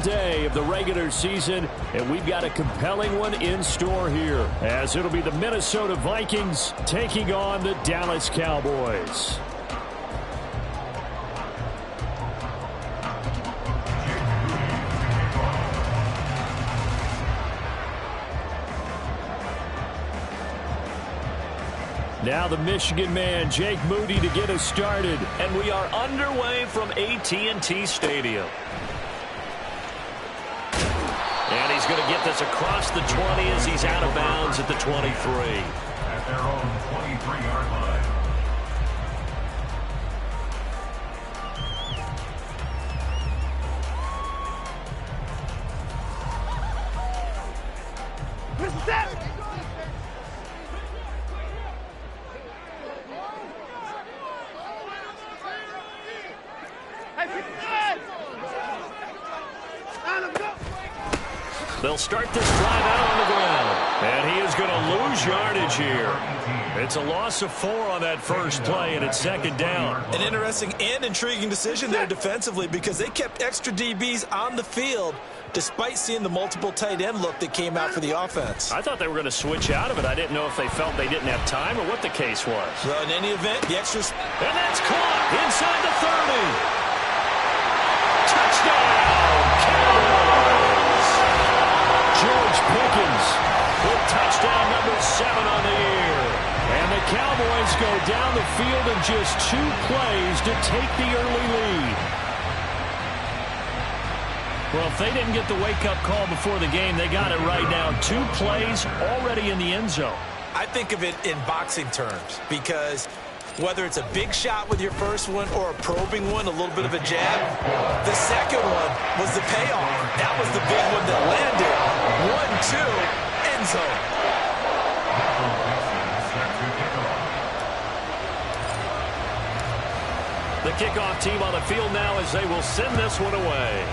day of the regular season, and we've got a compelling one in store here, as it'll be the Minnesota Vikings taking on the Dallas Cowboys. Now the Michigan man, Jake Moody, to get us started. And we are underway from AT&T Stadium. And he's going to get this across the 20 as he's out of bounds at the 23. At their own 23-yard line. They'll start this drive out on the ground. And he is going to lose yardage here. It's a loss of 4 on that first play, and it's second down. An interesting and intriguing decision there defensively, because they kept extra DBs on the field despite seeing the multiple tight end look that came out for the offense. I thought they were going to switch out of it. I didn't know if they felt they didn't have time or what the case was. Well, in any event, the extras. And that's caught inside the 30. Touchdown, Cowboys! George Pickens with touchdown number 7 on the year. And the Cowboys go down the field in just 2 plays to take the early lead. Well, if they didn't get the wake-up call before the game, they got it right now. 2 plays already in the end zone. I think of it in boxing terms, because whether it's a big shot with your first one or a probing one, a little bit of a jab, the second one was the payoff. That was the big one that landed. 1-2, end zone. The kickoff team on the field now as they will send this one away.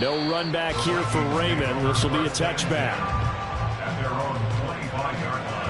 No run back here for Raymond. This will be a touchback. At their own 25-yard line.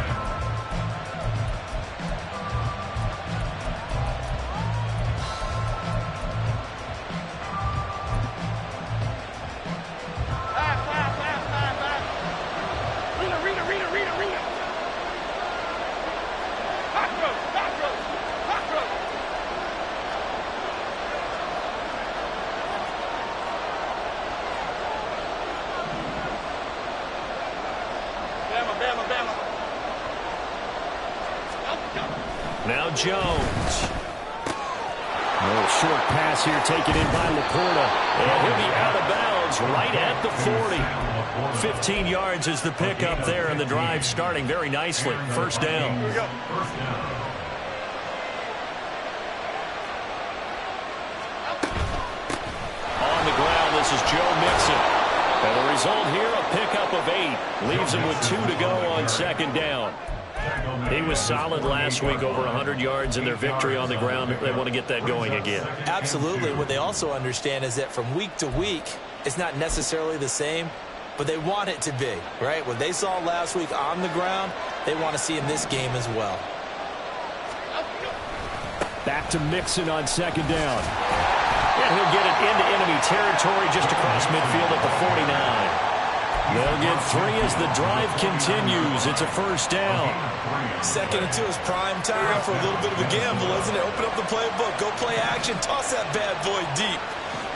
Now Jones. A little short pass here taken in by Laporta. And he'll be out of bounds right at the 40. 15 yards is the pickup there, and the drive starting very nicely. First down. First down. On the ground, this is Joe Mixon. And the result here, a pickup of 8. Leaves him with 2 to go on second down. He was solid last week, over 100 yards in their victory on the ground. They want to get that going again. Absolutely. What they also understand is that from week to week, it's not necessarily the same, but they want it to be, right? What they saw last week on the ground, they want to see in this game as well. Back to Mixon on second down. And he'll get it into enemy territory just across midfield at the 49. They'll get 3 as the drive continues. It's a first down. 2nd and 2 is prime time for a little bit of a gamble, isn't it? Open up the playbook, go play action, toss that bad boy deep.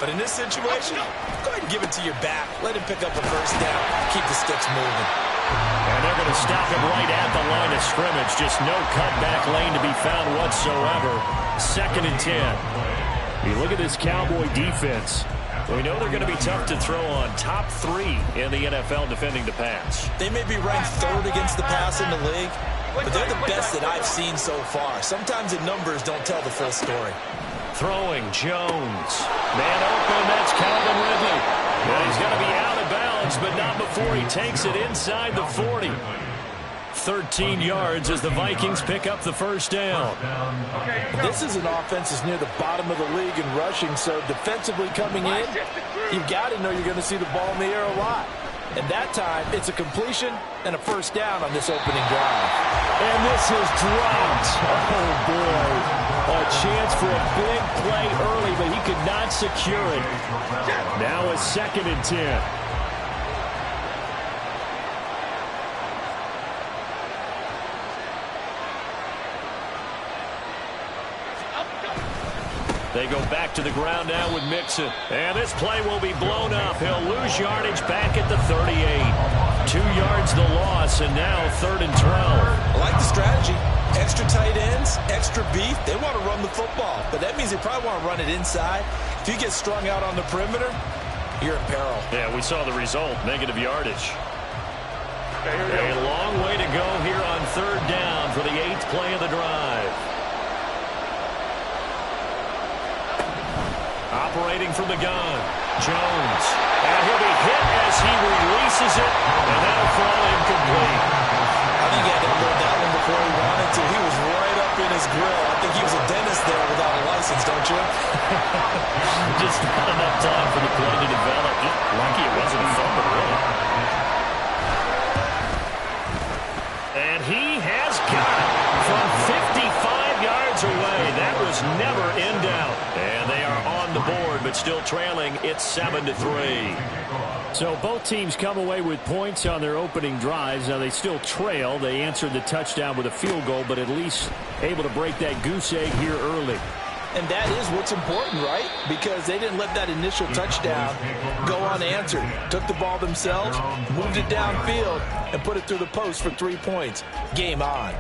But in this situation, go ahead and give it to your back. Let him pick up a first down. Keep the sticks moving. And they're going to stop him right at the line of scrimmage. Just no cutback lane to be found whatsoever. 2nd and 10. You look at this Cowboy defense. We know they're going to be tough to throw on. Top 3 in the NFL defending the pass. They may be ranked 3rd against the pass in the league, but they're the best that I've seen so far. Sometimes the numbers don't tell the full story. Throwing Jones. Man open, that's Calvin Ridley. And he's going to be out of bounds, but not before he takes it inside the 40. 13 yards as the Vikings pick up the first down. This is an offense that's near the bottom of the league in rushing, so defensively coming in, you've got to know you're going to see the ball in the air a lot. And that time, it's a completion and a first down on this opening drive. And this is dropped. Oh, boy. A chance for a big play early, but he could not secure it. Now a 2nd and 10. They go back to the ground now with Mixon. And this play will be blown up. He'll lose yardage back at the 38. 2 yards the loss, and now 3rd and 12. I like the strategy. Extra tight ends, extra beef. They want to run the football, but that means they probably want to run it inside. If you get strung out on the perimeter, you're in peril. Yeah, we saw the result, negative yardage. A long way to go here on 3rd down for the 8th play of the drive. Operating from the gun, Jones. And he'll be hit as he releases it, and that'll fall incomplete. I think he had to load that one before he wanted to. He was right up in his grill. I think he was a dentist there without a license, don't you? Just not enough time for the play to develop. Just lucky it wasn't a fumble, really. And he has got it from 55 yards away. That was never in doubt. And they are on the board, but still trailing. It's 7-3. So both teams come away with points on their opening drives. Now they still trail. They answered the touchdown with a field goal, but at least able to break that goose egg here early. And that is what's important, right? Because they didn't let that initial touchdown go unanswered. Took the ball themselves, moved it downfield, and put it through the post for 3 points. Game on.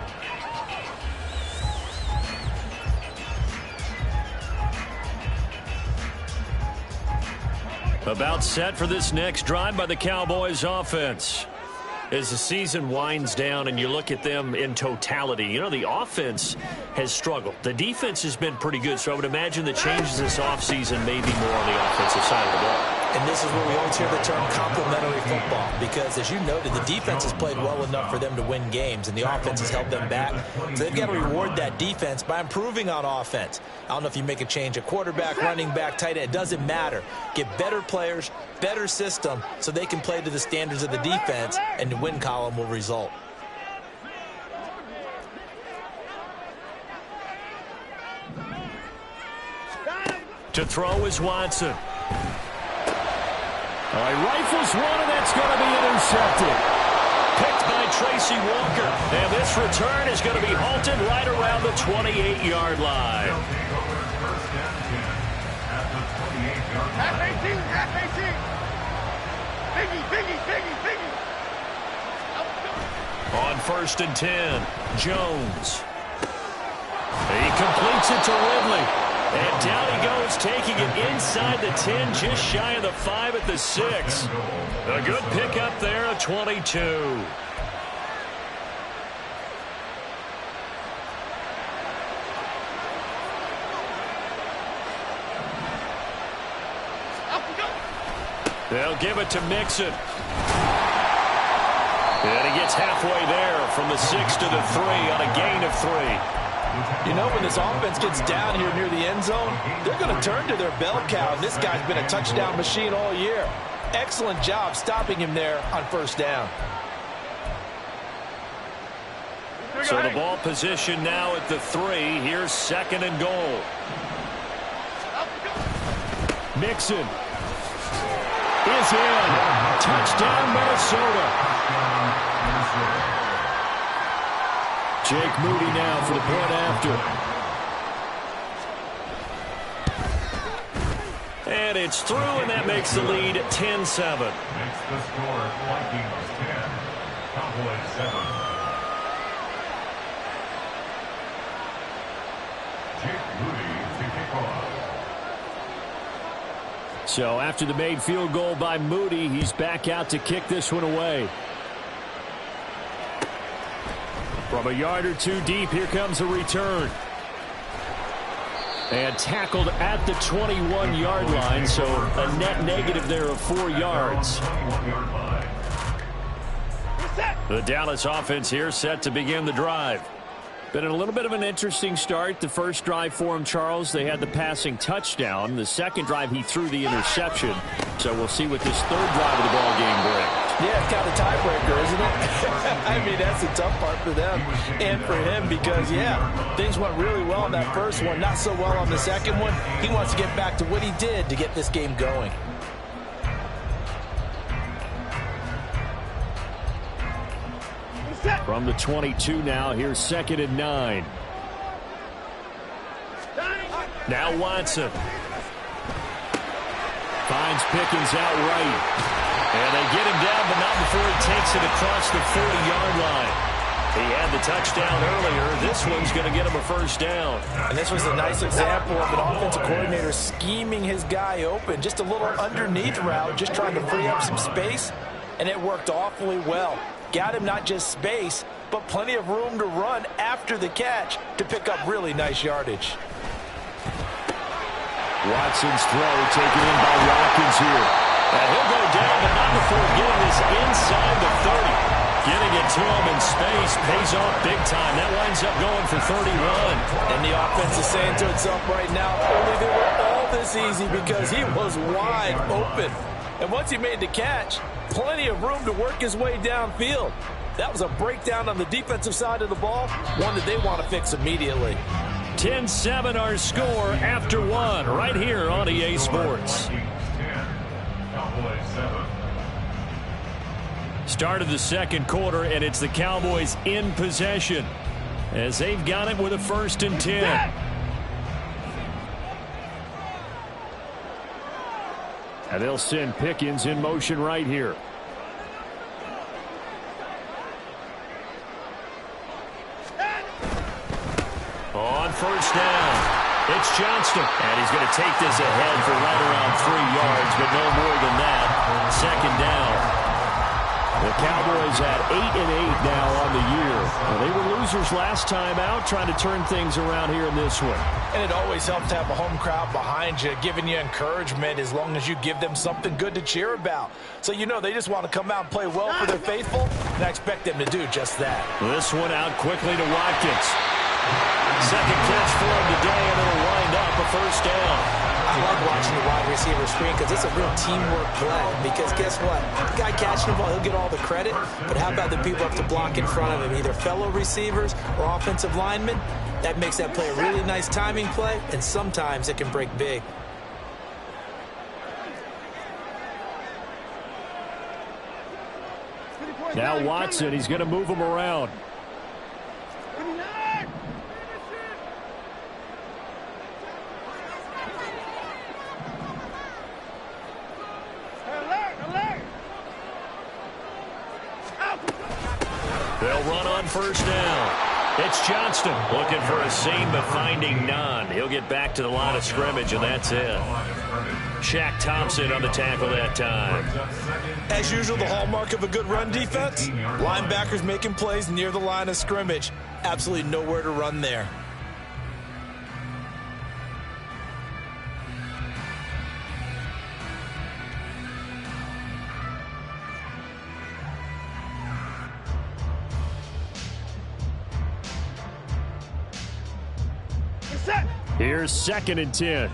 About set for this next drive by the Cowboys offense. As the season winds down and you look at them in totality, you know, the offense has struggled. The defense has been pretty good, so I would imagine the changes this offseason may be more on the offensive side of the ball. And this is where we always hear the term complementary football, because as you noted, the defense has played well enough for them to win games, and the offense has held them back. So they've got to reward that defense by improving on offense. I don't know if you make a change at quarterback, running back, tight end. It doesn't matter. Get better players, better system, so they can play to the standards of the defense, and the win column will result. To throw is Watson. All right, rifles one, and that's going to be intercepted. Picked by Tracy Walker. And this return is going to be halted right around the 28-yard line. On 1st and 10, Jones. He completes it to Ridley. And down he goes, taking it inside the 10, just shy of the 5 at the 6. A good pickup there, a 22. They'll give it to Mixon. And he gets halfway there from the 6 to the 3 on a gain of 3. You know, when this offense gets down here near the end zone, they're going to turn to their bell cow, and this guy's been a touchdown machine all year. Excellent job stopping him there on 1st down. So the ball position now at the 3. Here's 2nd and goal. Mixon is in. Touchdown, Minnesota. Jake Moody now for the point after. And it's through, and that makes the lead 10-7. Makes the score Vikings 10, Cowboys 7. Jake Moody to kick off. So after the made field goal by Moody, he's back out to kick this one away. From a yard or two deep, here comes a return. And tackled at the 21-yard line, so a net negative there of 4 yards. The Dallas offense here set to begin the drive. Been a little bit of an interesting start. The first drive for him, Charles, they had the passing touchdown. The second drive, he threw the interception. So we'll see what this third drive of the ball game brings. Yeah, it's kind of a tiebreaker, isn't it? I mean, that's the tough part for them and for him because, yeah, things went really well on that first one, not so well on the second one. He wants to get back to what he did to get this game going. From the 22 now, here's 2nd and 9. Now Watson. Finds Pickens out right. And they get him down, but not before he takes it across the 40-yard line. He had the touchdown earlier. This one's going to get him a first down. And this was a nice example of an offensive coordinator scheming his guy open. Just a little underneath route, just trying to free up some space, and it worked awfully well. Got him not just space, but plenty of room to run after the catch to pick up really nice yardage. Watson's throw taken in by Watkins here. And he'll go down, but not before getting this inside the 30. Getting it to him in space pays off big time. That winds up going for 31. And the offense is saying to itself right now, only they were all this easy because he was wide open. And once he made the catch, plenty of room to work his way downfield. That was a breakdown on the defensive side of the ball, one that they want to fix immediately. 10-7 our score after one right here on EA Sports. Start of the second quarter, and it's the Cowboys in possession as they've got it with a 1st and 10. And they'll send Pickens in motion right here. On 1st down, it's Johnston. And he's going to take this ahead for right around 3 yards, but no more than that. 2nd down. The Cowboys at 8-8 now on the year. Well, they were losers last time out, trying to turn things around here in this one. And it always helps to have a home crowd behind you, giving you encouragement as long as you give them something good to cheer about. So you know they just want to come out and play well for their faithful, and I expect them to do just that. This one out quickly to Watkins. 2nd catch for him today, and it'll wind up a 1st down. I like watching the wide receiver screen because it's a real teamwork play. Because guess what? The guy catching the ball, he'll get all the credit. But how about the people up to block in front of him, either fellow receivers or offensive linemen? That makes that play a really nice timing play, and sometimes it can break big. Now Watson, he's going to move him around. They'll run on 1st down. It's Johnston looking for a seam, but finding none. He'll get back to the line of scrimmage, and that's it. Shaq Thompson on the tackle that time. As usual, the hallmark of a good run defense, linebackers making plays near the line of scrimmage. Absolutely nowhere to run there. Here's 2nd and 10.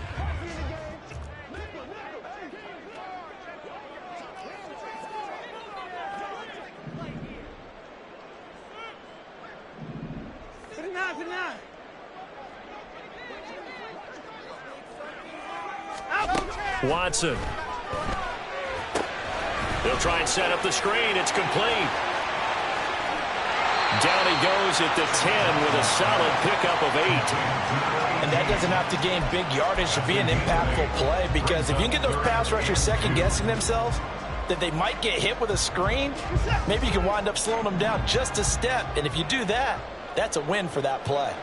Watson. They'll try and set up the screen. It's complete. Down he goes at the 10 with a solid pickup of 8. And that doesn't have to gain big yardage to be an impactful play, because if you can get those pass rushers second-guessing themselves that they might get hit with a screen, maybe you can wind up slowing them down just a step. And if you do that, that's a win for that play.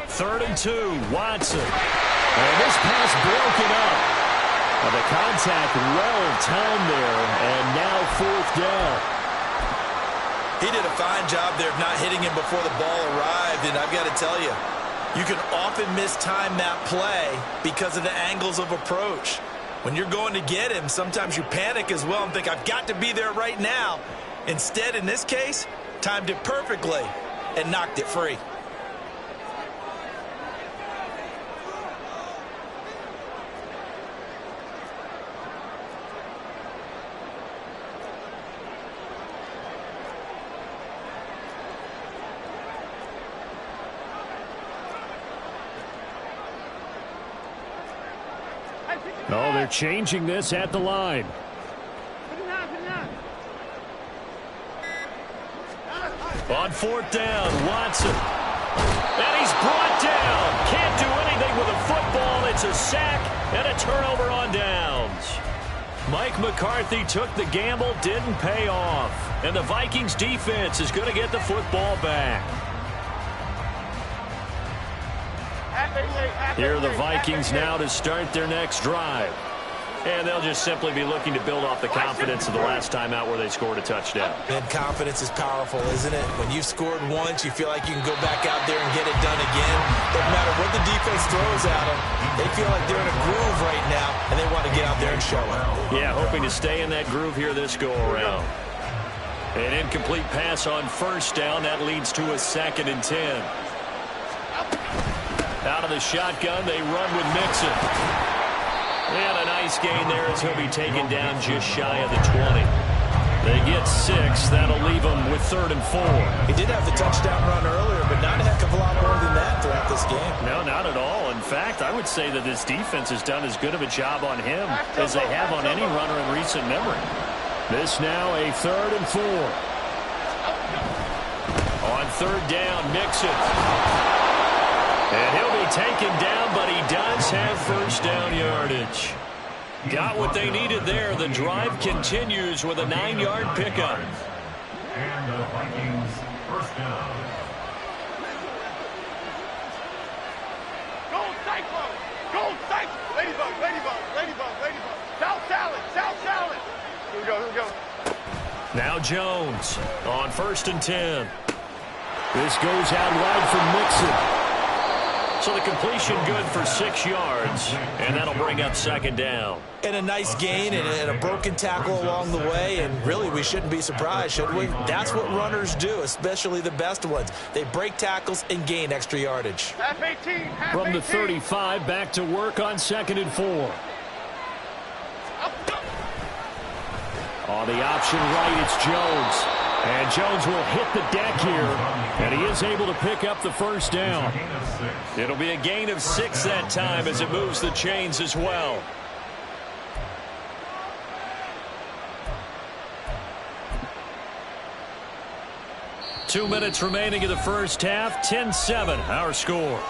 Third and 2, Watson. And this pass broken up. And the contact well-timed there, and now 4th down. He did a fine job there of not hitting him before the ball arrived, and I've got to tell you, you can often mistime that play because of the angles of approach. When you're going to get him, sometimes you panic as well and think, I've got to be there right now. Instead, in this case, timed it perfectly. and knocked it free. Oh, they're changing this at the line. On fourth down, Watson. And he's brought down. Can't do anything with a football. It's a sack and a turnover on downs. Mike McCarthy took the gamble, didn't pay off. And the Vikings defense is going to get the football back. Here are the Vikings now to start their next drive. And they'll just simply be looking to build off the confidence of the last time out where they scored a touchdown. And confidence is powerful, isn't it? When you've scored once, you feel like you can go back out there and get it done again. Doesn't matter what the defense throws at them. They feel like they're in a groove right now, and they want to get out there and show it. Yeah, hoping to stay in that groove here this go-around. An incomplete pass on first down. That leads to a 2nd and 10. Out of the shotgun, they run with Mixon. And a nice gain there as he'll be taken down just shy of the 20. They get 6. That'll leave them with 3rd and 4. He did have the touchdown run earlier, but not a heck of a lot more than that throughout this game. No, not at all. In fact, I would say that this defense has done as good of a job on him as they have on any runner in recent memory. This now a 3rd and 4. On 3rd down, Mixon. And he'll be taken down, but he does have first down yardage. Got what they needed there. The drive continues with a 9-yard pickup. And the Vikings first down. Gold Cyclone! Gold Cyclone! Ladybug, ladybug, ladybug, ladybug. South salad, south salad. Here we go, here we go. Now Jones on 1st and 10. This goes out wide for Mixon. So the completion good for 6 yards, and that'll bring up 2nd down. And a nice gain and a broken tackle along the way, and really we shouldn't be surprised, should we? That's what runners do, especially the best ones. They break tackles and gain extra yardage. Half 18, half From 18. the 35, back to work on 2nd and 4. On the option right, it's Jones. And Jones will hit the deck here, and he is able to pick up the first down. It'll be a gain of 6 that time as it moves the chains as well. Two minutes remaining in the first half, 10-7, our score.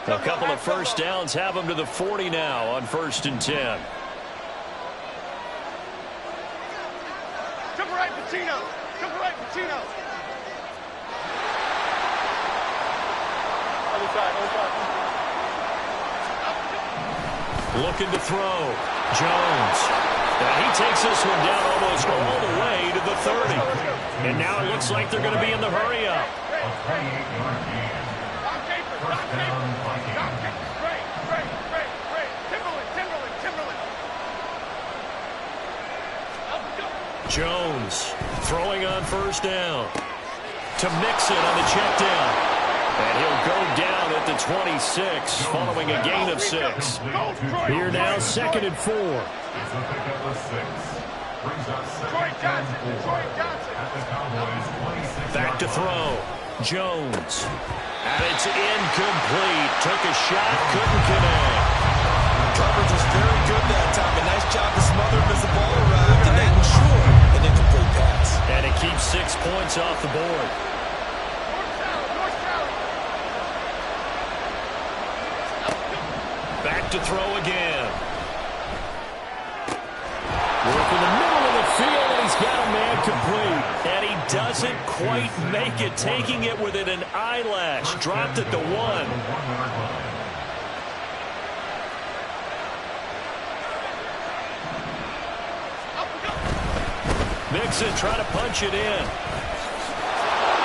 A couple of first downs have them to the 40 now on 1st and 10. Triple right, Pacino. Triple right, Pacino. Other side, other side. Looking to throw. Jones. And he takes this one down almost all the way to the 30. And now it looks like they're going to be in the hurry-up. A 28-yard gain. Rock paper, First rock down, paper. Vikings. Rock paper. Great, great, great, great. Timberland, Timberland, Timberland. Jones throwing on first down to Mixon on the check down. And he'll go down at the 26 following a gain of 6. Here now, 2nd and 4. It's a pickup of 6. Brings up 2nd Troy and Johnson, 4. Troy Johnson. At the Cowboys' 26. Back to throw. Jones. And it's incomplete. Took a shot, couldn't connect. Coverage was very good that time. A nice job to smother him as the ball arrived, and that ensured an incomplete pass. And it keeps 6 points off the board. Back to throw again. Work in the middle of the field, and he's got a man complete. And he doesn't quite make it, taking it within an eyelash. Dropped at the 1. 1-yard line. Mixon trying to punch it in.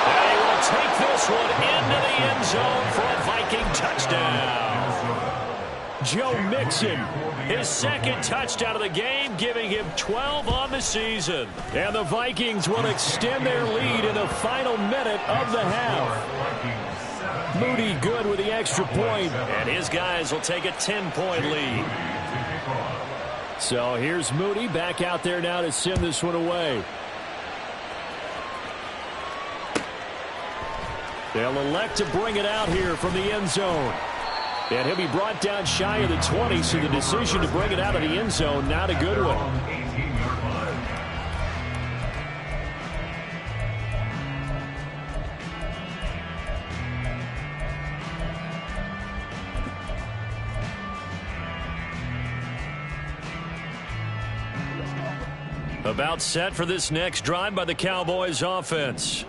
And he will take this one into the end zone for a Viking touchdown. Joe Mixon, his second touchdown of the game, giving him 12 on the season. And the Vikings will extend their lead in the final minute of the half. Moody good with the extra point, and his guys will take a 10-point lead. So here's Moody back out there now to send this one away. They'll elect to bring it out here from the end zone. And he'll be brought down shy of the 20, so the decision to bring it out of the end zone, not a good one. About set for this next drive by the Cowboys offense.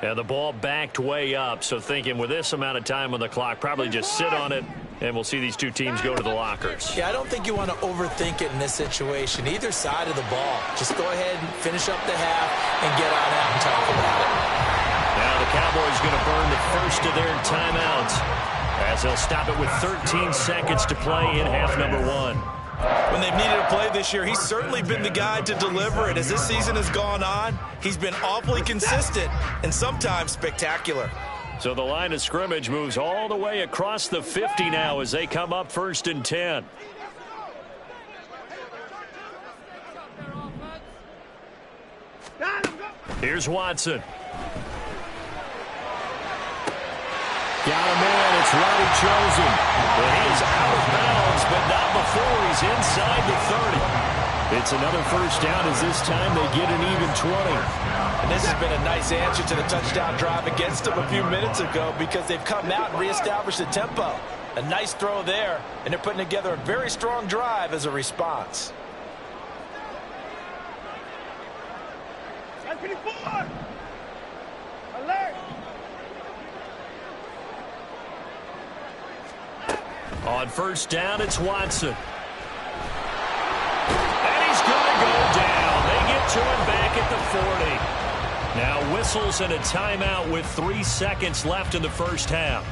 And the ball backed way up, so thinking with this amount of time on the clock, probably just sit on it, and we'll see these two teams go to the lockers. Yeah, I don't think you want to overthink it in this situation. Either side of the ball. Just go ahead and finish up the half and get on out and talk about it. Now the Cowboys going to burn the first of their timeouts as they'll stop it with 13 seconds to play in half number one. When they've needed a play this year, he's certainly been the guy to deliver it. As this season has gone on, he's been awfully consistent and sometimes spectacular. So the line of scrimmage moves all the way across the 50 now as they come up 1st and 10. Here's Watson. Got him in. It's Roddy Chosen. And he's out of bounds, but not before he's inside the 30. It's another first down as this time they get an even 20. And this has been a nice answer to the touchdown drive against them a few minutes ago because they've come out and reestablished the tempo. A nice throw there, and they're putting together a very strong drive as a response. Alert! On first down, it's Watson. And he's going to go down. They get to him back at the 40. Now whistles and a timeout with 3 seconds left in the first half.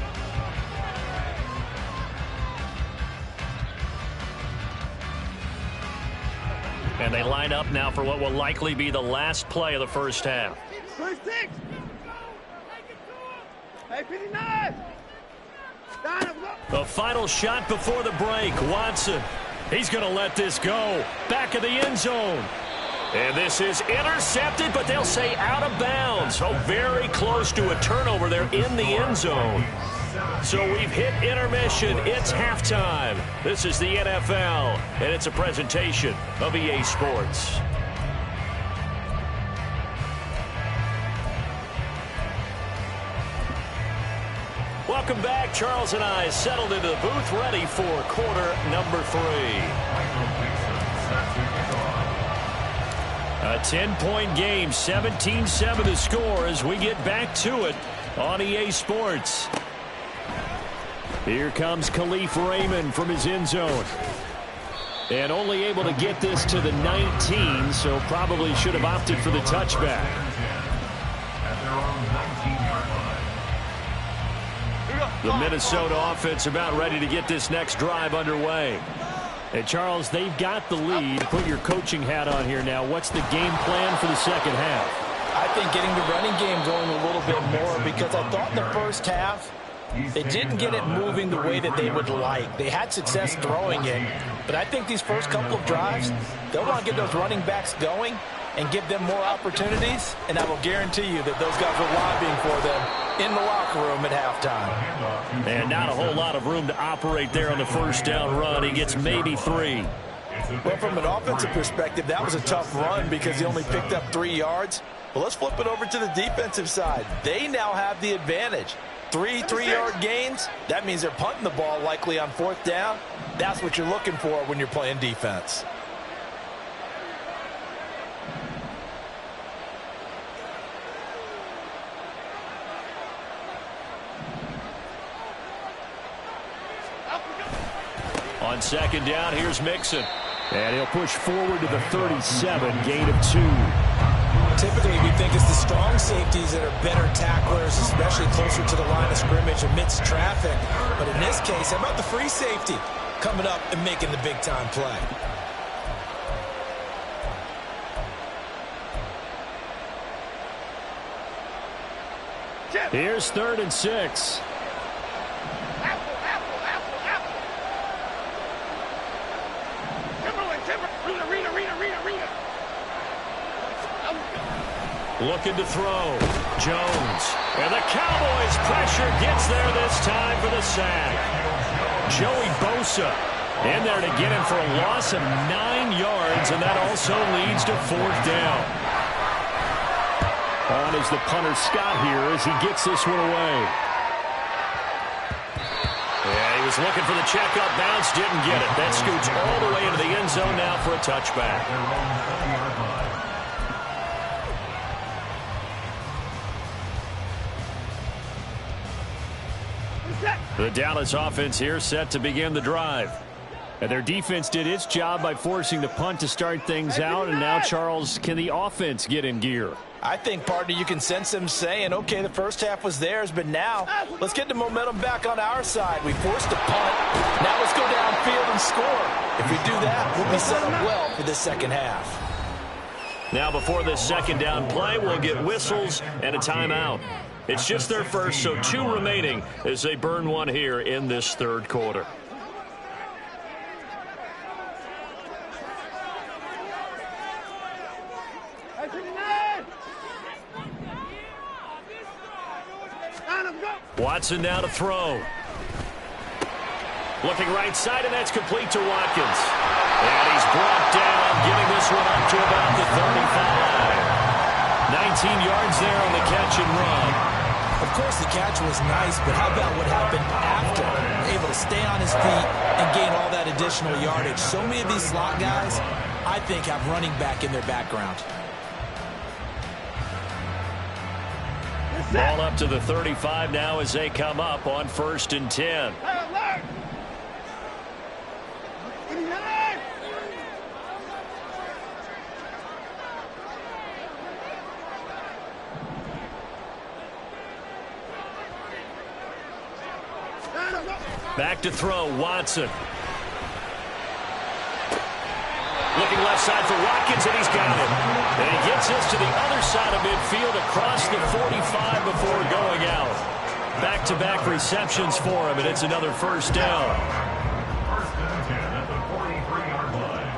And they line up now for what will likely be the last play of the first half. 36. Hey, 59. The final shot before the break. Watson. He's going to let this go. Back of the end zone. And this is intercepted, but they'll say out of bounds. So very close to a turnover there in the end zone. So we've hit intermission. It's halftime. This is the NFL, and it's a presentation of EA Sports. Welcome back. Charles and I settled into the booth, ready for quarter number 3. A 10-point game, 17-7 the score as we get back to it on EA Sports. Here comes Khalif Raymond from his end zone. And only able to get this to the 19, so probably should have opted for the touchback. The Minnesota offense about ready to get this next drive underway. And Charles, they've got the lead. Put your coaching hat on here now. What's the game plan for the second half? I think getting the running game going a little bit more because I thought in the first half they didn't get it moving the way that they would like. They had success throwing it, but I think these first couple of drives, they'll want to get those running backs going and give them more opportunities, and I will guarantee you that those guys are lobbying for them in the locker room at halftime. And not a whole lot of room to operate there on the first down run. He gets maybe 3. Well, from an offensive perspective, that was a tough run because he only picked up 3 yards. Well, let's flip it over to the defensive side. They now have the advantage. 3 3-yard gains, that means they're punting the ball likely on 4th down. That's what you're looking for when you're playing defense. On second down, here's Mixon. And he'll push forward to the 37, gain of 2. Typically, we think it's the strong safeties that are better tacklers, especially closer to the line of scrimmage amidst traffic. But in this case, how about the free safety? coming up and making the big-time play. Here's 3rd and 6. Apple. Rita. Looking to throw. Jones. And the Cowboys pressure gets there this time for the sack. Joey Bosa in there to get him for a loss of 9 yards, and that also leads to 4th down. On is the punter Scott here as he gets this one away. Yeah, he was looking for the checkup bounce, didn't get it. That scoots all the way into the end zone now for a touchback. The Dallas offense here set to begin the drive. And their defense did its job by forcing the punt to start things out. And now, Charles, can the offense get in gear? I think, partner, you can sense them saying, okay, the first half was theirs, but now let's get the momentum back on our side. We forced a punt. Now let's go downfield and score. If we do that, we'll be set up well for the second half. Now, before this second down play, we'll get whistles and a timeout. It's just their first, so 2 remaining as they burn one here in this 3rd quarter. Watson now to throw. Looking right side, and that's complete to Watkins. And he's brought down, getting this one up to about the 35. 19 yards there on the catch and run. Of course, the catch was nice, but how about what happened after? Able to stay on his feet and gain all that additional yardage. So many of these slot guys, I think, have running back in their background. Ball up to the 35 now as they come up on 1st and 10. Back to throw, Watson. Looking left side for Watkins, and he's got it. And he gets this to the other side of midfield across the 45 before going out. Back-to-back receptions for him, and it's another 1st down. 1st and 10 at the 43-yard line.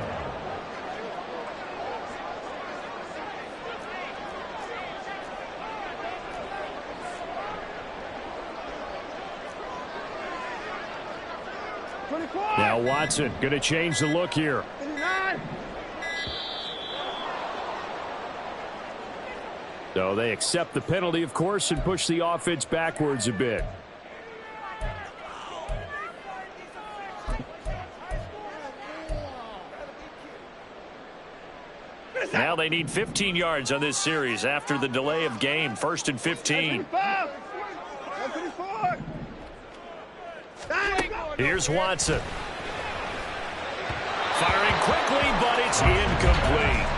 Now Watson going to change the look here. So they accept the penalty, of course, and push the offense backwards a bit. Now they need 15 yards on this series after the delay of game. 1st and 15. Here's Watson. Firing quickly, but it's incomplete.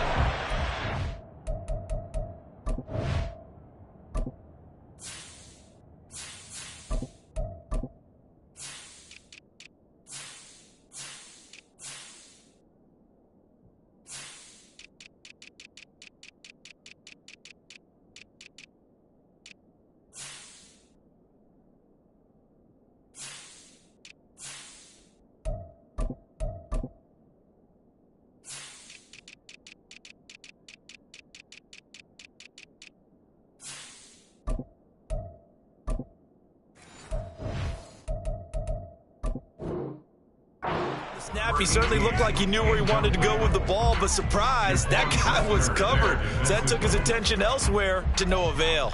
Snap, he certainly looked like he knew where he wanted to go with the ball, but surprise, that guy was covered. So that took his attention elsewhere to no avail.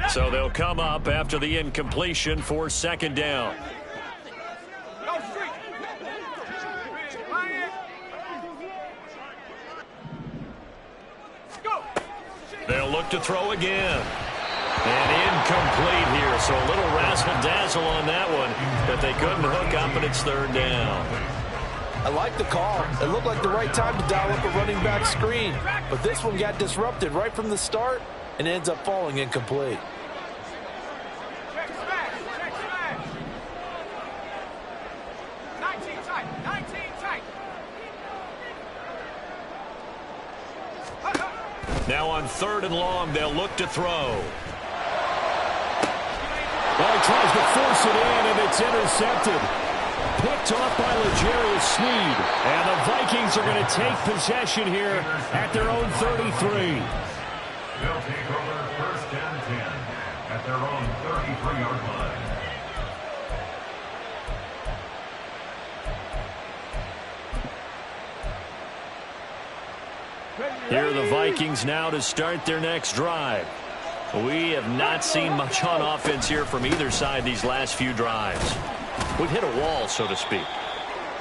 So they'll come up after the incompletion for 2nd down. They'll look to throw again. And incomplete here, so a little razzle-dazzle on that one, but they couldn't hook up, and it's 3rd down. I like the call. It looked like the right time to dial up a running back screen, but this one got disrupted right from the start and ends up falling incomplete. Now on 3rd and long, they'll look to throw. Well, he tries to force it in, and it's intercepted. Picked off by L'Jarius Sneed. And the Vikings are going to take possession here at their own 33. They'll take over 1st and 10 at their own 33-yard line. Here are the Vikings now to start their next drive. We have not seen much on offense here from either side these last few drives. We've hit a wall, so to speak.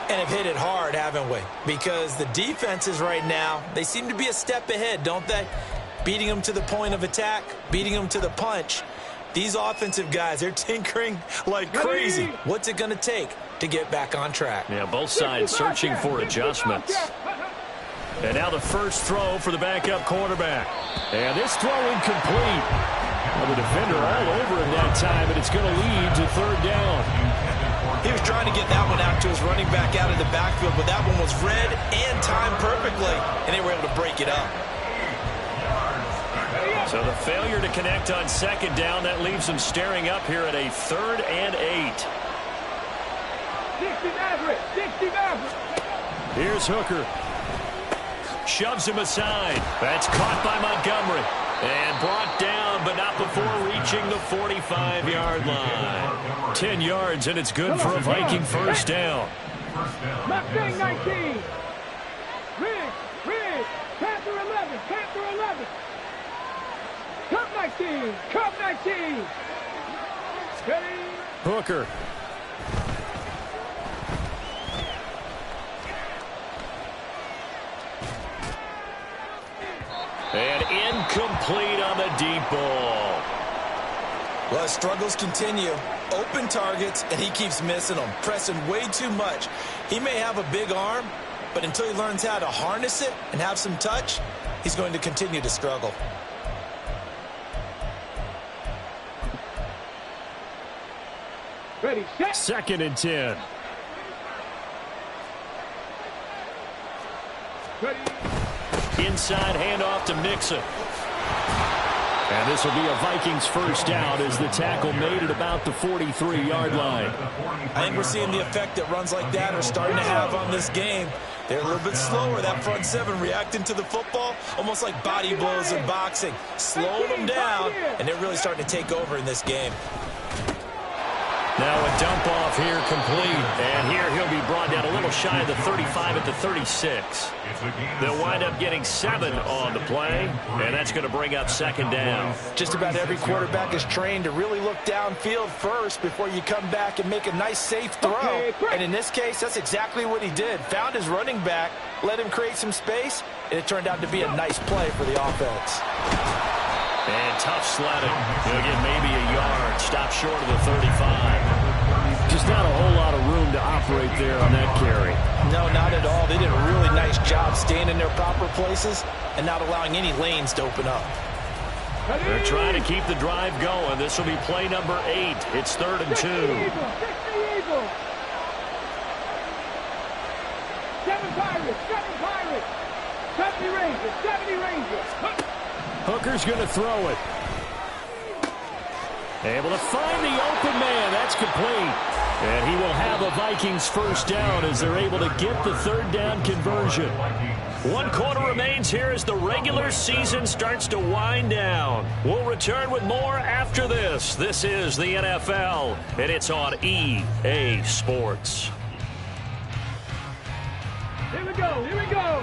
And have hit it hard, haven't we? Because the defenses right now, they seem to be a step ahead, don't they? Beating them to the point of attack, beating them to the punch. These offensive guys, they're tinkering like crazy. What's it going to take to get back on track? Yeah, both sides searching for adjustments. And now the first throw for the backup quarterback. And this throw incomplete. Well, the defender all over him that time, and it's going to lead to 3rd down. He was trying to get that one out to his running back out of the backfield, but that one was read and timed perfectly, and they were able to break it up. So the failure to connect on 2nd down, that leaves them staring up here at a 3rd and 8. 60 Maverick, 60 Maverick. Here's Hooker. Shoves him aside. That's caught by Montgomery. And brought down, but not before reaching the 45-yard line. 10 yards, and it's good for a Viking 1st down. Mustang 19. Ridge, Panther 11, Panther 11. Cup 19, Cup 19. Ready? Hooker. And incomplete on the deep ball. Well, his struggles continue. Open targets, and he keeps missing them, pressing way too much. He may have a big arm, but until he learns how to harness it and have some touch, he's going to continue to struggle. Ready, set. 2nd and 10. Ready. Inside handoff to Mixon. And this will be a Vikings 1st down as the tackle made at about the 43-yard line. I think we're seeing the effect that runs like that are starting to have on this game. They're a little bit slower, that front 7 reacting to the football, almost like body blows in boxing, slowing them down, and they're really starting to take over in this game. Now a dump off here complete. And here he'll be brought down a little shy of the 35 at the 36. They'll wind up getting 7 on the play, and that's going to bring up 2nd down. Just about every quarterback is trained to really look downfield first before you come back and make a nice, safe throw. And in this case, that's exactly what he did. Found his running back, let him create some space, and it turned out to be a nice play for the offense. And tough sledding. He'll get maybe a yard. Stop short of the 35. Just not a whole lot of room to operate there on that carry. No, not at all. They did a really nice job staying in their proper places and not allowing any lanes to open up. They're trying to keep the drive going. This will be play number 8. It's 3rd and 2. 7 Pirates, 70 Rangers, 70 Rangers. Hooker's going to throw it. Able to find the open man. That's complete. And he will have a Vikings 1st down as they're able to get the 3rd down conversion. 1 quarter remains here as the regular season starts to wind down. We'll return with more after this. This is the NFL, and it's on EA Sports. Here we go, here we go.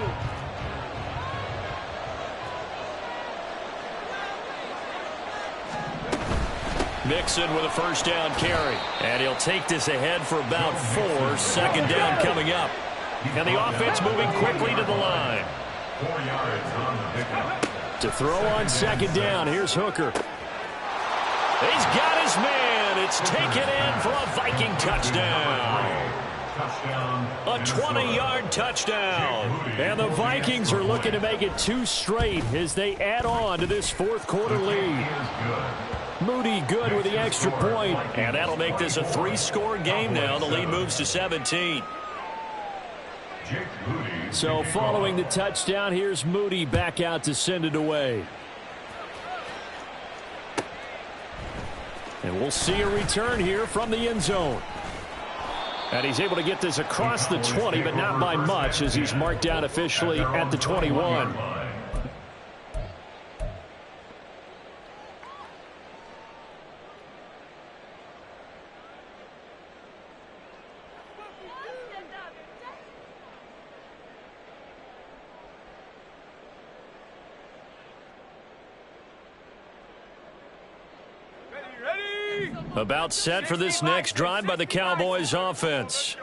Mixon with a 1st down carry. And he'll take this ahead for about 4. 2nd down coming up. And the offense moving quickly to the line. 4 yards on the pickup. To throw on 2nd down, here's Hooker. He's got his man. It's taken in for a Viking touchdown. A 20-yard touchdown. And the Vikings are looking to make it 2 straight as they add on to this 4th quarter lead. Moody good with the extra point. And that'll make this a 3-score game now. The lead moves to 17. Jake Moody. So following the touchdown, here's Moody back out to send it away. And we'll see a return here from the end zone. And he's able to get this across the 20, but not by much, as he's marked down officially at the 21. About set for this next drive by the Cowboys offense.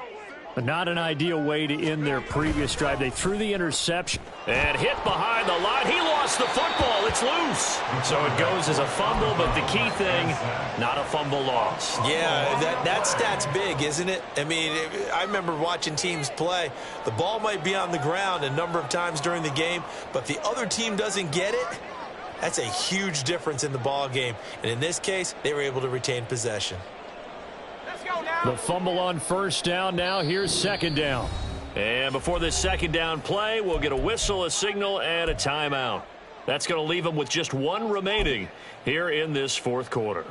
Not an ideal way to end their previous drive. They threw the interception and hit behind the line. He lost the football. It's loose. So it goes as a fumble, but the key thing, not a fumble loss. Yeah, that stat's big, isn't it? I mean, I remember watching teams play. The ball might be on the ground a number of times during the game, but if the other team doesn't get it, that's a huge difference in the ball game. And in this case, they were able to retain possession. The fumble on first down. Now here's second down. And before this second down play, we'll get a whistle, a signal, and a timeout. That's going to leave them with just one remaining here in this fourth quarter.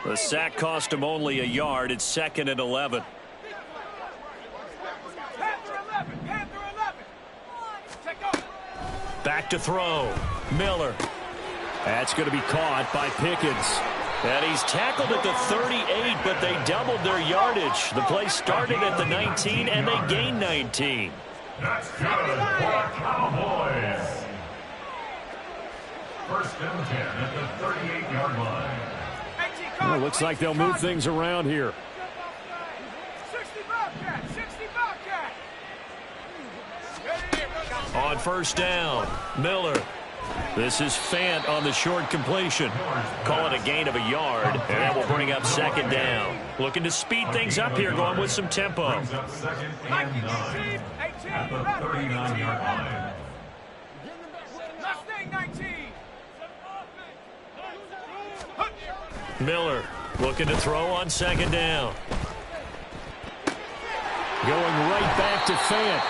The sack cost him only a yard. It's 2nd and 11. Back to throw. Miller. That's going to be caught by Pickens. And he's tackled at the 38, but they doubled their yardage. The play started at the 19, and they gained 19. That's good for Cowboys. 1st and 10 at the 38-yard line. Well, looks like they'll move things around here. 60 Bobcat, 60 Bobcat. On first down, Miller. This is Fant on the short completion. Call it a gain of a yard, and that will bring up second down. Looking to speed things up here, going with some tempo. Brings up 2nd and 9 at the 39-yard line. Mustang 19. Miller looking to throw on second down. Going right back to Fant.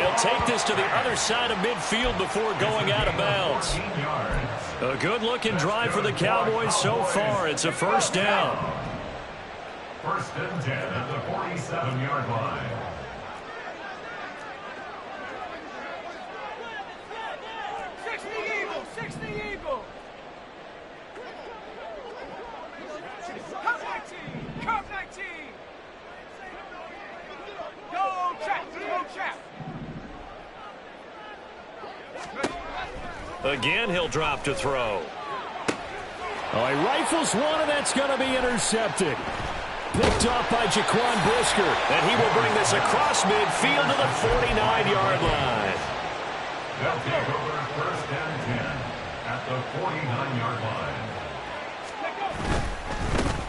He'll take this to the other side of midfield before going out of bounds. A good-looking drive for the Cowboys so far. It's a first down. 1st and 10 at the 47-yard line. Again, he'll drop to throw. Oh, he rifles one, and that's going to be intercepted. Picked off by Jaquan Brisker, and he will bring this across midfield to the 49-yard line. They'll take over 1st and 10 at the 49-yard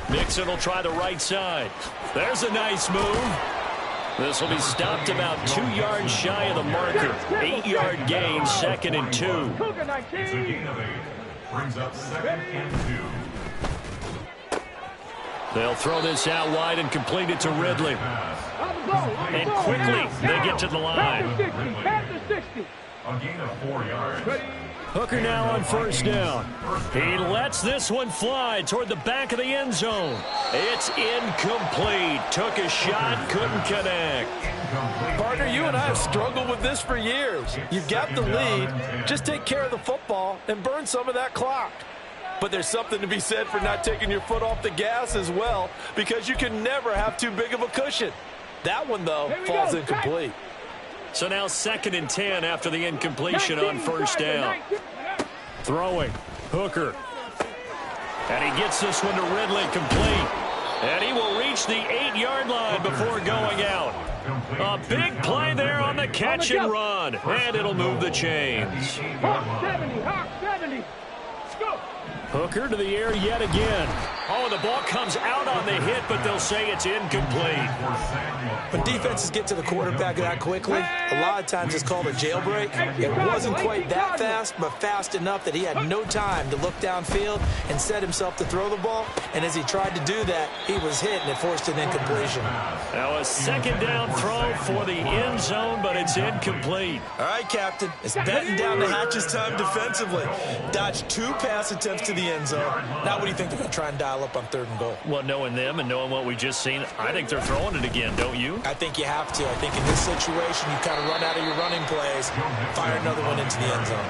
line. Mixon will try the right side. There's a nice move. This will be stopped about 2 yards shy of the marker. 8-yard gain, 2nd and 2. It's a gain of 8. Brings up 2nd and 2. They'll throw this out wide and complete it to Ridley. And quickly, they get to the line. A gain of 4 yards. Hooker now on first down. He lets this one fly toward the back of the end zone. It's incomplete. Took a shot, couldn't connect. Partner, you and I have struggled with this for years. You've got the lead. Just take care of the football and burn some of that clock. But there's something to be said for not taking your foot off the gas as well, because you can never have too big of a cushion. That one, though, falls incomplete. So now 2nd and 10 after the incompletion on first down. Throwing. Hooker. And he gets this one to Ridley complete. And he will reach the 8-yard line before going out. A big play there on the catch and run. And it'll move the chains. Hawk 70, Hawk 70. Let's go. Hooker to the air yet again. Oh, the ball comes out on the hit, but they'll say it's incomplete. When defenses get to the quarterback that quickly, a lot of times it's called a jailbreak. It wasn't quite that fast, but fast enough that he had no time to look downfield and set himself to throw the ball. And as he tried to do that, he was hit, and it forced an incompletion. Now a second down throw for the end zone, but it's incomplete. All right, Captain. It's batten down the hatches time defensively. Dodged 2 pass attempts to the end zone. Now what do you think they're going to try and dial up on 3rd and goal? Well, knowing them and knowing what we just seen, I think they're throwing it again, don't you? I think you have to. I think in this situation, you kind of run out of your running plays, fire another one into the end zone.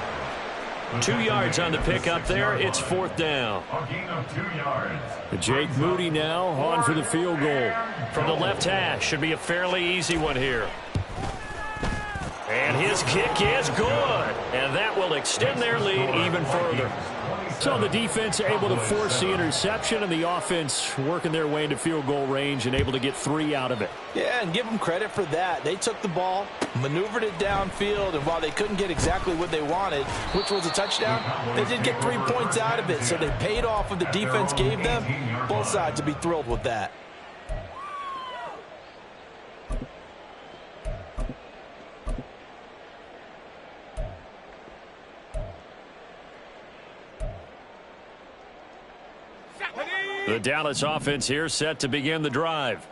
2 yards on the pickup there. It's 4th down. A gain of 2 yards. Jake Moody now on for the field goal. From the left hash. Should be a fairly easy one here. And his kick is good. And that will extend their lead even further. So the defense able to force the interception, and the offense working their way into field goal range and able to get 3 out of it. Yeah, and give them credit for that. They took the ball, maneuvered it downfield, and while they couldn't get exactly what they wanted, which was a touchdown, they did get 3 points out of it, so they paid off what the defense gave them. Both sides will be thrilled with that. The Dallas offense here set to begin the drive.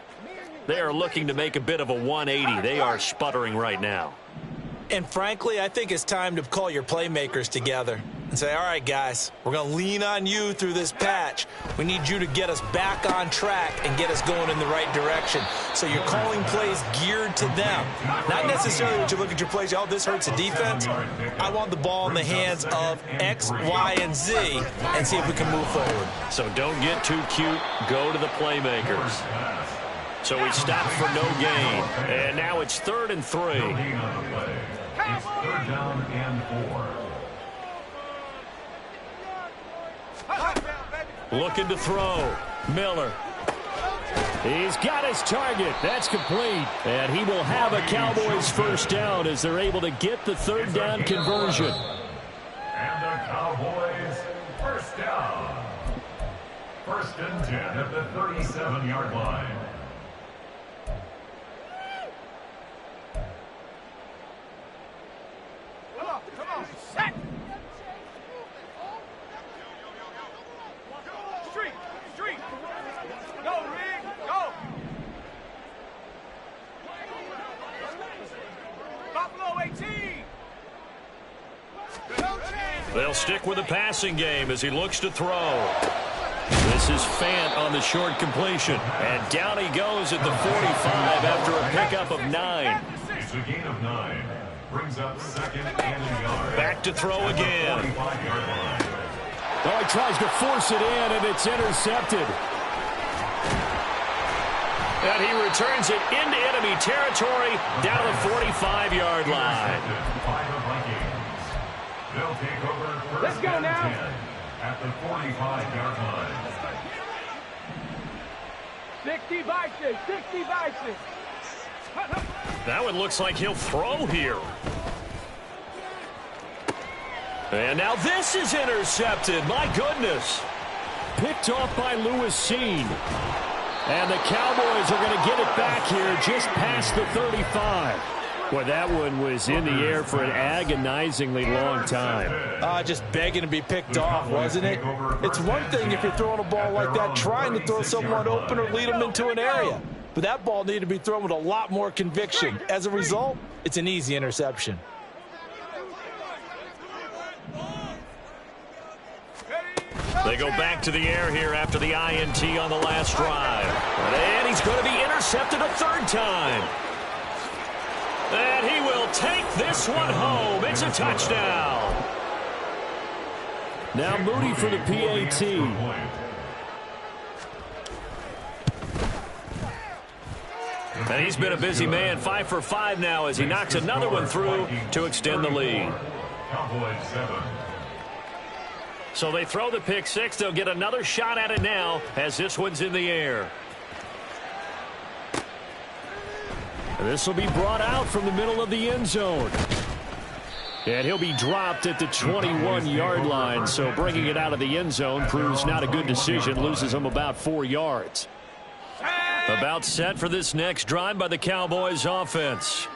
They are looking to make a bit of a 180. They are sputtering right now. And frankly, I think it's time to call your playmakers together and say, all right, guys, we're going to lean on you through this patch. We need you to get us back on track and get us going in the right direction. So you're calling plays geared to them. Not necessarily that you look at your plays, oh, this hurts the defense. I want the ball in the hands of X, Y, and Z and see if we can move forward. So don't get too cute. Go to the playmakers. So we stop for no gain. And now it's 3rd and 3. It's 3rd down and 4. Looking to throw. Miller. He's got his target. That's complete. And he will have a Cowboys first down as they're able to get the 3rd down conversion. And the Cowboys first down. 1st and 10 at the 37-yard line. Come on, set. Street. Go, Rick, go. Buffalo 18. They'll stick with the passing game as he looks to throw. This is Fant on the short completion. And down he goes at the 45 after a pickup of 9. It's a gain of 9. Brings up 2nd and a yard. Back to throw again. 45-yard line. Oh, he tries to force it in, and it's intercepted. And he returns it into enemy territory down the 45-yard line. By the Vikings. They'll take over 1st Let's go and now. 10 at the 45-yard line. 60 Bison. That one looks like he'll throw here. And now this is intercepted. My goodness. Picked off by Lewis Cine. And the Cowboys are going to get it back here just past the 35. Boy, that one was in the air for an agonizingly long time. Just begging to be picked off, wasn't it? It's one thing if you're throwing a ball like that, trying to throw someone open or lead them into an area. But that ball needed to be thrown with a lot more conviction. As a result, it's an easy interception. They go back to the air here after the INT on the last drive. And he's going to be intercepted a 3rd time. And he will take this one home. It's a touchdown. Now Moody for the PAT. And he's been a busy man, 5 for 5 now as he knocks another one through to extend the lead. Cowboys 7. So they throw the pick 6. They'll get another shot at it now as this one's in the air. And this will be brought out from the middle of the end zone. And he'll be dropped at the 21-yard line. So bringing it out of the end zone proves not a good decision. Loses him about 4 yards. About set for this next drive by the Cowboys offense.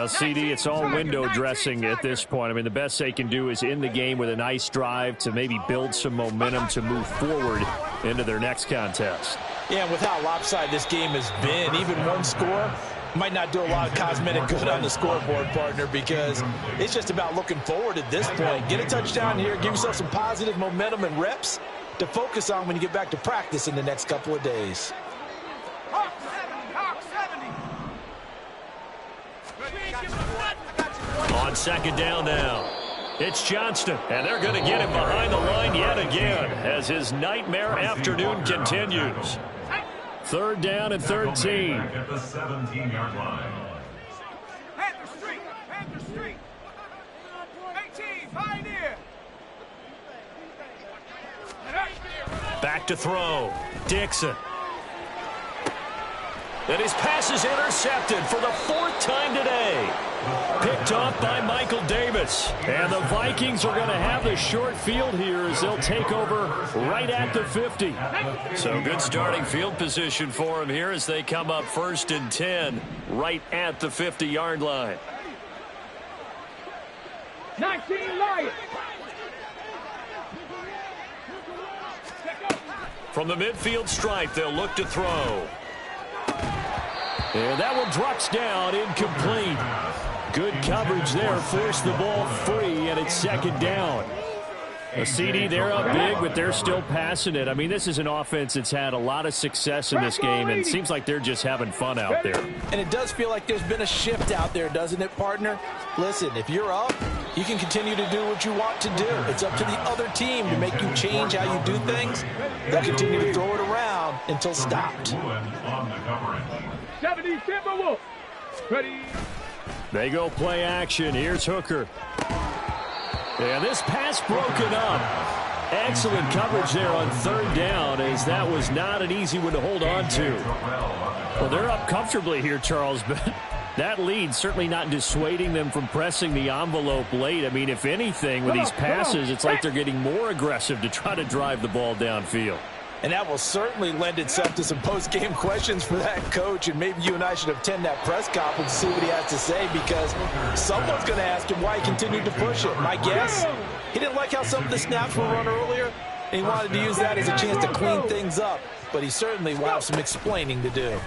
CD, it's all window dressing at this point. I mean, the best they can do is in the game with a nice drive to maybe build some momentum to move forward into their next contest. Yeah, and with how lopsided this game has been, even one score might not do a lot of cosmetic good on the scoreboard, partner, because it's just about looking forward at this point. Get a touchdown here, give yourself some positive momentum and reps to focus on when you get back to practice in the next couple of days. On second down now, it's Johnston, and they're going to get him behind the line yet again as his nightmare afternoon continues. Third down and 13. At the 17-yard line. Panther Street. 18, Pioneer. Back to throw. Dixon. And his pass is intercepted for the 4th time today. Picked off by Michael Davis. And the Vikings are going to have the short field here as they'll take over right at the 50. So good starting field position for him here as they come up 1st and 10 right at the 50-yard line. 19 Lions. From the midfield stripe, they'll look to throw. And that one drops down, incomplete. Good coverage there, forced the ball free, and it's second down. A CD, they're up big, but they're still passing it. I mean, this is an offense that's had a lot of success in this game, and it seems like they're just having fun out there. And it does feel like there's been a shift out there, doesn't it, partner? Listen, if you're up, you can continue to do what you want to do. It's up to the other team to make you change how you do things. They'll continue to throw it around until stopped. 70 Timberwolves. Ready. They go play action. Here's Hooker. And this pass broken up. Excellent coverage there on third down, as that was not an easy one to hold on to. Well, they're up comfortably here, Charles, but that lead certainly not dissuading them from pressing the envelope late. I mean, if anything, with these passes, it's like they're getting more aggressive to try to drive the ball downfield. And that will certainly lend itself to some post-game questions for that coach, and maybe you and I should attend that press conference and see what he has to say, because someone's going to ask him why he continued to push it. My guess, he didn't like how some of the snaps were run earlier, and he wanted to use that as a chance to clean things up, but he certainly will have some explaining to do.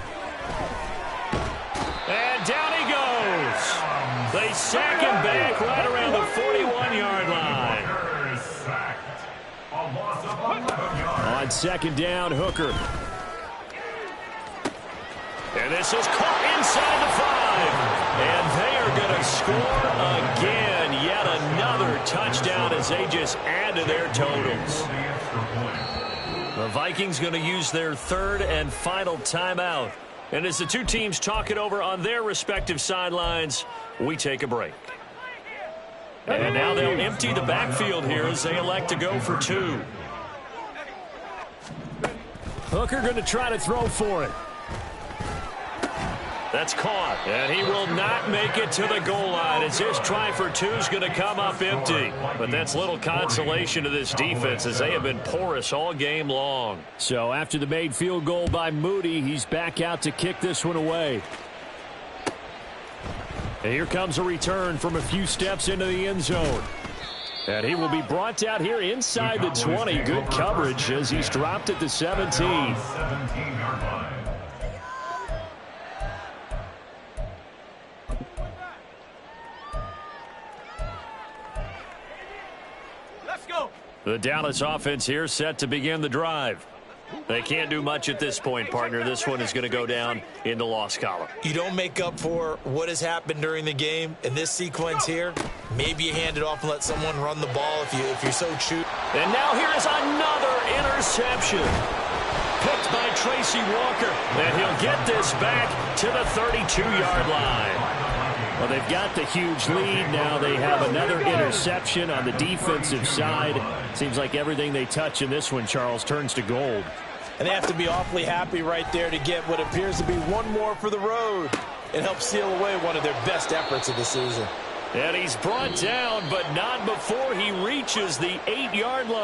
And down he goes. They sack him back right around the 41-yard line. On second down, Hooker. And this is caught inside the 5. And they are going to score again. Yet another touchdown as they just add to their totals. The Vikings going to use their third and final timeout. And as the two teams talk it over on their respective sidelines, we take a break. And now they'll empty the backfield here as they elect to go for 2. Hooker going to try to throw for it. That's caught, and he will not make it to the goal line as his try for 2 is going to come up empty. But that's little consolation to this defense as they have been porous all game long. So after the made field goal by Moody, he's back out to kick this one away. And here comes a return from a few steps into the end zone. And he will be brought out here inside the 20. Good coverage as he's dropped at the 17. 17-yard line. Let's go. The Dallas offense here set to begin the drive. They can't do much at this point, partner. This one is going to go down in the loss column. You don't make up for what has happened during the game in this sequence here. Maybe you hand it off and let someone run the ball if you're so choosy. And now here is another interception. Picked by Tracy Walker. And he'll get this back to the 32-yard line. Well, they've got the huge lead. Now they have another interception on the defensive side. Seems like everything they touch in this one, Charles, turns to gold. And they have to be awfully happy right there to get what appears to be one more for the road and help seal away one of their best efforts of the season. And he's brought down, but not before he reaches the 8-yard line.